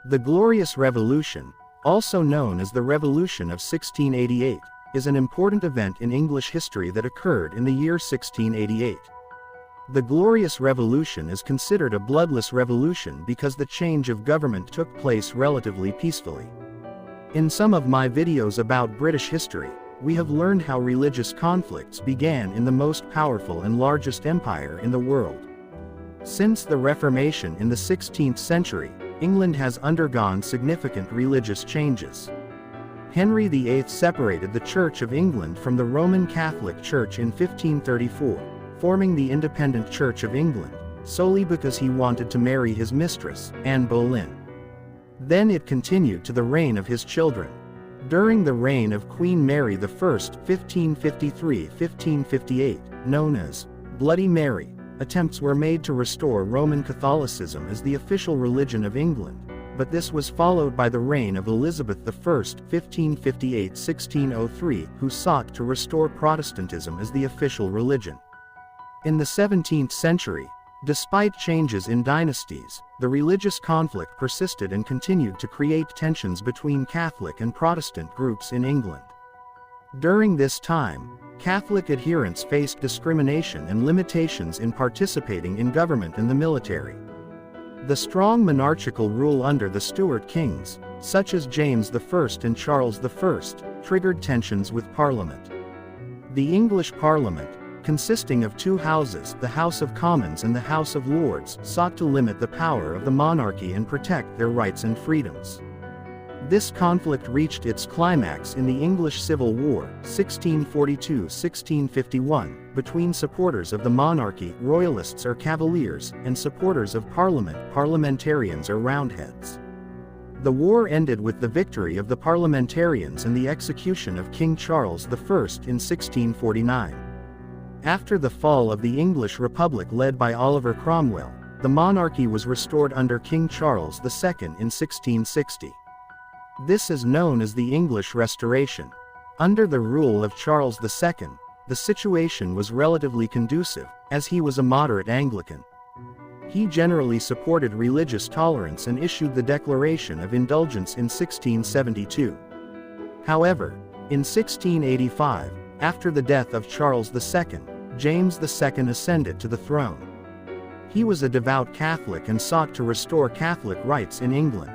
The Glorious Revolution, also known as the Revolution of 1688, is an important event in English history that occurred in the year 1688. The Glorious Revolution is considered a bloodless revolution because the change of government took place relatively peacefully. In some of my videos about British history, we have learned how religious conflicts began in the most powerful and largest empire in the world. Since the Reformation in the 16th century, England has undergone significant religious changes. Henry VIII separated the Church of England from the Roman Catholic Church in 1534, forming the Independent Church of England, solely because he wanted to marry his mistress, Anne Boleyn. Then it continued to the reign of his children. During the reign of Queen Mary I, 1553-1558, known as Bloody Mary, attempts were made to restore Roman Catholicism as the official religion of England, but this was followed by the reign of Elizabeth I, 1558-1603, who sought to restore Protestantism as the official religion. In the 17th century, despite changes in dynasties, the religious conflict persisted and continued to create tensions between Catholic and Protestant groups in England. During this time, Catholic adherents faced discrimination and limitations in participating in government and the military. The strong monarchical rule under the Stuart kings, such as James I and Charles I, triggered tensions with Parliament. The English Parliament, consisting of two houses, the House of Commons and the House of Lords, sought to limit the power of the monarchy and protect their rights and freedoms. This conflict reached its climax in the English Civil War, 1642-1651, between supporters of the monarchy, royalists or cavaliers, and supporters of Parliament, parliamentarians or roundheads. The war ended with the victory of the parliamentarians and the execution of King Charles I in 1649. After the fall of the English Republic led by Oliver Cromwell, the monarchy was restored under King Charles II in 1660. This is known as the English Restoration. Under the rule of Charles II, the situation was relatively conducive, as he was a moderate Anglican. He generally supported religious tolerance and issued the Declaration of Indulgence in 1672. However, in 1685, after the death of Charles II, James II ascended to the throne. He was a devout Catholic and sought to restore Catholic rights in England.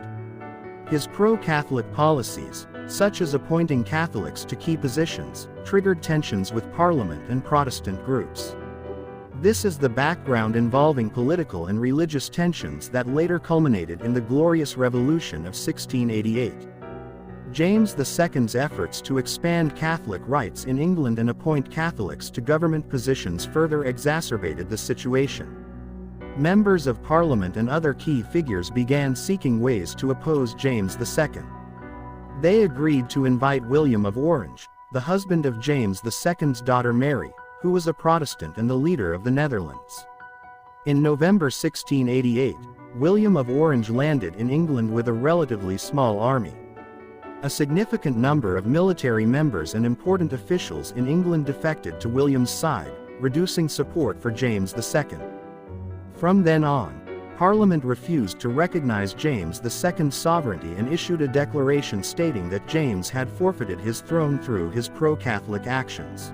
His pro-Catholic policies, such as appointing Catholics to key positions, triggered tensions with Parliament and Protestant groups. This is the background involving political and religious tensions that later culminated in the Glorious Revolution of 1688. James II's efforts to expand Catholic rights in England and appoint Catholics to government positions further exacerbated the situation. Members of Parliament and other key figures began seeking ways to oppose James II. They agreed to invite William of Orange, the husband of James II's daughter Mary, who was a Protestant and the leader of the Netherlands. In November 1688, William of Orange landed in England with a relatively small army. A significant number of military members and important officials in England defected to William's side, reducing support for James II. From then on, Parliament refused to recognize James II's sovereignty and issued a declaration stating that James had forfeited his throne through his pro-Catholic actions.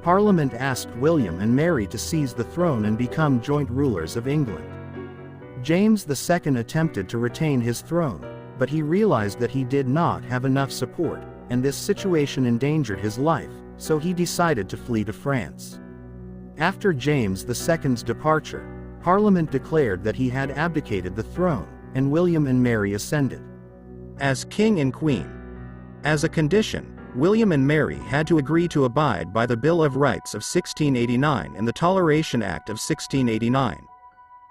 Parliament asked William and Mary to seize the throne and become joint rulers of England. James II attempted to retain his throne, but he realized that he did not have enough support, and this situation endangered his life, so he decided to flee to France. After James II's departure, Parliament declared that he had abdicated the throne, and William and Mary ascended as king and queen. As a condition, William and Mary had to agree to abide by the Bill of Rights of 1689 and the Toleration Act of 1689.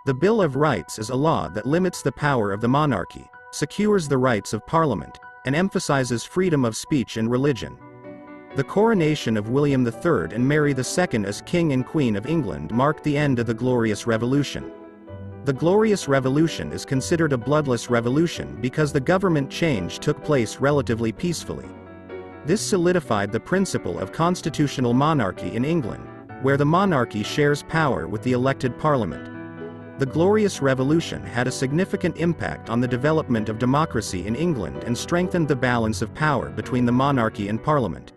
The Bill of Rights is a law that limits the power of the monarchy, secures the rights of Parliament, and emphasizes freedom of speech and religion. The coronation of William III and Mary II as King and Queen of England marked the end of the Glorious Revolution. The Glorious Revolution is considered a bloodless revolution because the government change took place relatively peacefully. This solidified the principle of constitutional monarchy in England, where the monarchy shares power with the elected Parliament. The Glorious Revolution had a significant impact on the development of democracy in England and strengthened the balance of power between the monarchy and Parliament.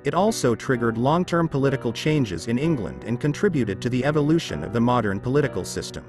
It also triggered long-term political changes in England and contributed to the evolution of the modern political system.